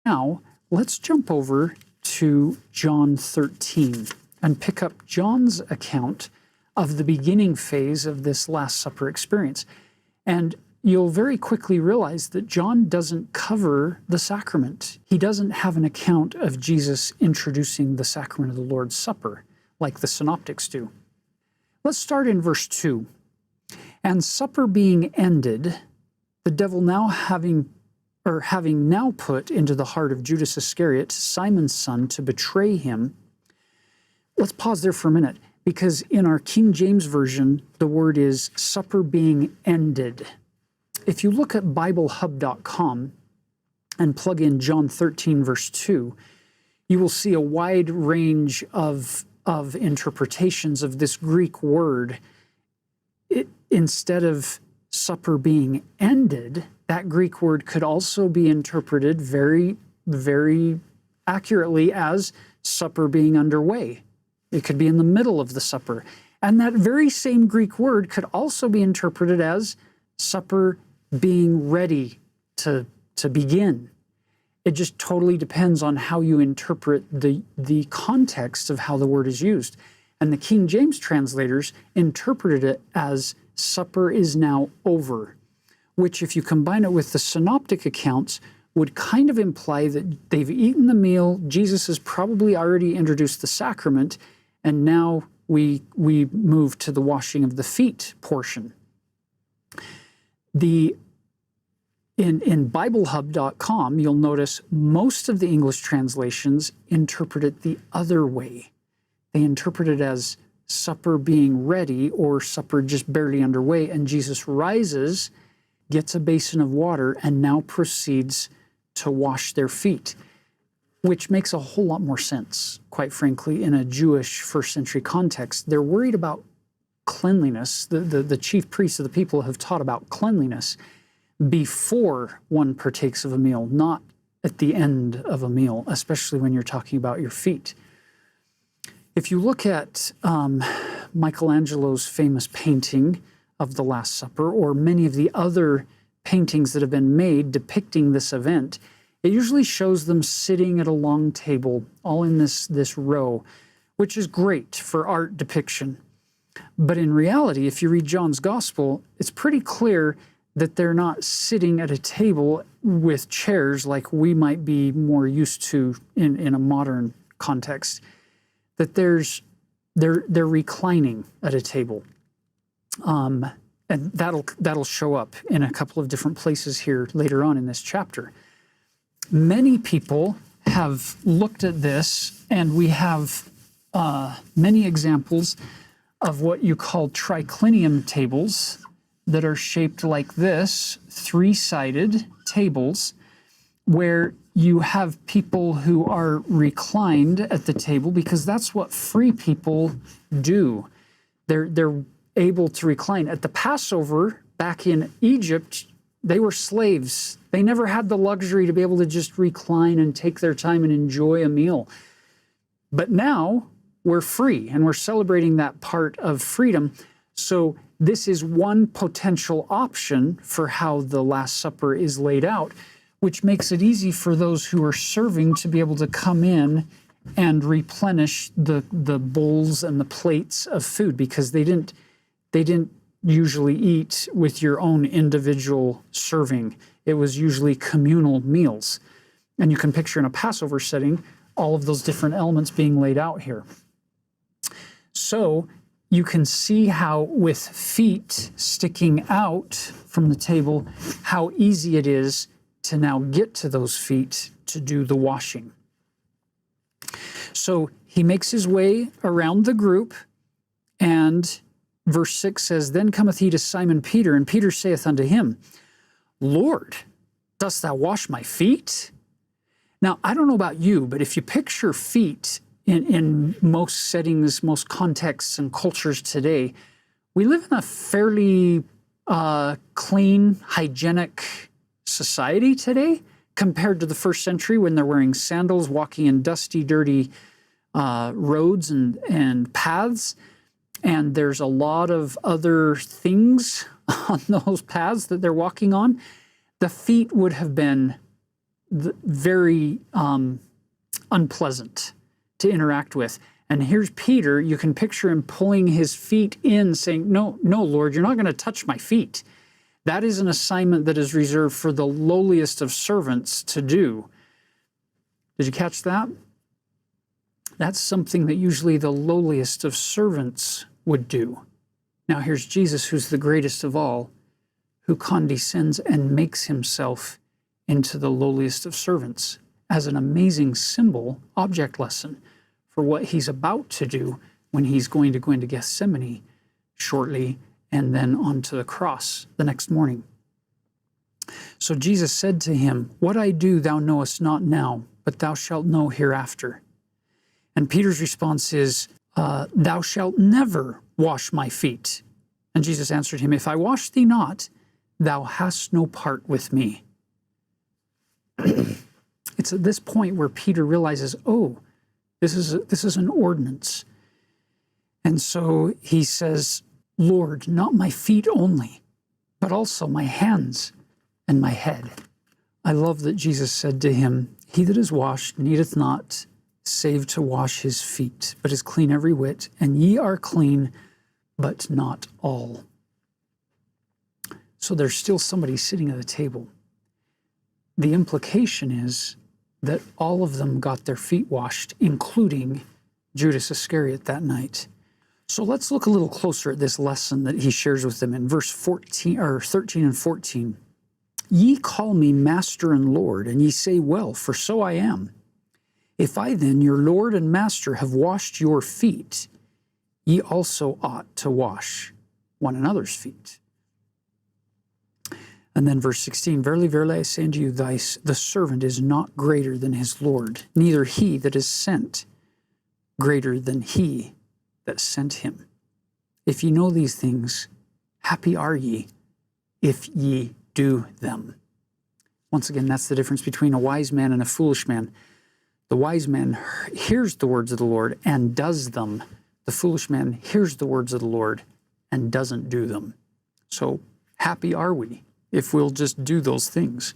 Now, let's jump over to John 13 and pick up John's account of the beginning phase of this Last Supper experience. And you'll very quickly realize that John doesn't cover the sacrament. He doesn't have an account of Jesus introducing the sacrament of the Lord's Supper like the synoptics do. Let's start in verse 2. And supper being ended, the devil having now put into the heart of Judas Iscariot, Simon's son, to betray him. Let's pause there for a minute, because in our King James Version, the word is supper being ended. If you look at BibleHub.com and plug in John 13, verse 2, you will see a wide range of interpretations of this Greek word. Instead of supper being ended, that Greek word could also be interpreted very, very accurately as supper being underway. It could be in the middle of the supper. And that very same Greek word could also be interpreted as supper being ready to begin. It just totally depends on how you interpret the context of how the word is used. And the King James translators interpreted it as supper is now over, which, if you combine it with the synoptic accounts, would kind of imply that they've eaten the meal, Jesus has probably already introduced the sacrament, and now we move to the washing of the feet portion. In BibleHub.com, you'll notice most of the English translations interpret it the other way. They interpret it as supper being ready or supper just barely underway, and Jesus rises, gets a basin of water, and now proceeds to wash their feet, which makes a whole lot more sense, quite frankly, in a Jewish first century context. They're worried about cleanliness. The chief priests of the people have taught about cleanliness before one partakes of a meal, not at the end of a meal, especially when you're talking about your feet. If you look at Michelangelo's famous painting of the Last Supper, or many of the other paintings that have been made depicting this event, it usually shows them sitting at a long table, all in this row, which is great for art depiction. But in reality, if you read John's Gospel, it's pretty clear that they're not sitting at a table with chairs like we might be more used to in a modern context. That they're reclining at a table, and that'll show up in a couple of different places here later on in this chapter. Many people have looked at this, and we have many examples of what you call triclinium tables that are shaped like this, three-sided tables, where you have people who are reclined at the table, because that's what free people do. They're able to recline. At the Passover, back in Egypt, they were slaves. They never had the luxury to be able to just recline and take their time and enjoy a meal. But now we're free, and we're celebrating that part of freedom. So this is one potential option for how the Last Supper is laid out, which makes it easy for those who are serving to be able to come in and replenish the bowls and the plates of food, because they didn't usually eat with your own individual serving. It was usually communal meals. And you can picture in a Passover setting all of those different elements being laid out here. So you can see how, with feet sticking out from the table, how easy it is to now get to those feet to do the washing. So he makes his way around the group, and verse 6 says, Then cometh he to Simon Peter, and Peter saith unto him, Lord, dost thou wash my feet? Now, I don't know about you, but if you picture feet in most settings, most contexts and cultures today, we live in a fairly clean, hygienic society today compared to the first century, when they're wearing sandals, walking in dusty, dirty roads and paths. And there's a lot of other things on those paths that they're walking on. The feet would have been very unpleasant to interact with. And here's Peter. You can picture him pulling his feet in, saying, no, no, Lord, you're not going to touch my feet. That is an assignment that is reserved for the lowliest of servants to do. Did you catch that? That's something that usually the lowliest of servants would do. Now here's Jesus, who's the greatest of all, who condescends and makes himself into the lowliest of servants as an amazing symbol, object lesson for what he's about to do when he's going to go into Gethsemane shortly and then onto the cross the next morning. So Jesus said to him, "What I do thou knowest not now, but thou shalt know hereafter." And Peter's response is, "Thou shalt never wash my feet." And Jesus answered him, "If I wash thee not, thou hast no part with me." It's at this point where Peter realizes, oh, this is an ordinance. And so he says, "Lord, not my feet only, but also my hands and my head." I love that Jesus said to him, "He that is washed needeth not save to wash his feet, but is clean every whit, and ye are clean, but not all." So there's still somebody sitting at the table. The implication is that all of them got their feet washed, including Judas Iscariot that night. So let's look a little closer at this lesson that he shares with them in verse 13 and 14. "Ye call me Master and Lord, and ye say, Well, for so I am. If I then, your Lord and Master, have washed your feet, ye also ought to wash one another's feet." And then verse 16, "Verily, verily, I say unto you, the servant is not greater than his Lord, neither he that is sent greater than he that sent him. If ye know these things, happy are ye if ye do them." Once again, that's the difference between a wise man and a foolish man. The wise man hears the words of the Lord and does them. The foolish man hears the words of the Lord and doesn't do them. So happy are we if we'll just do those things.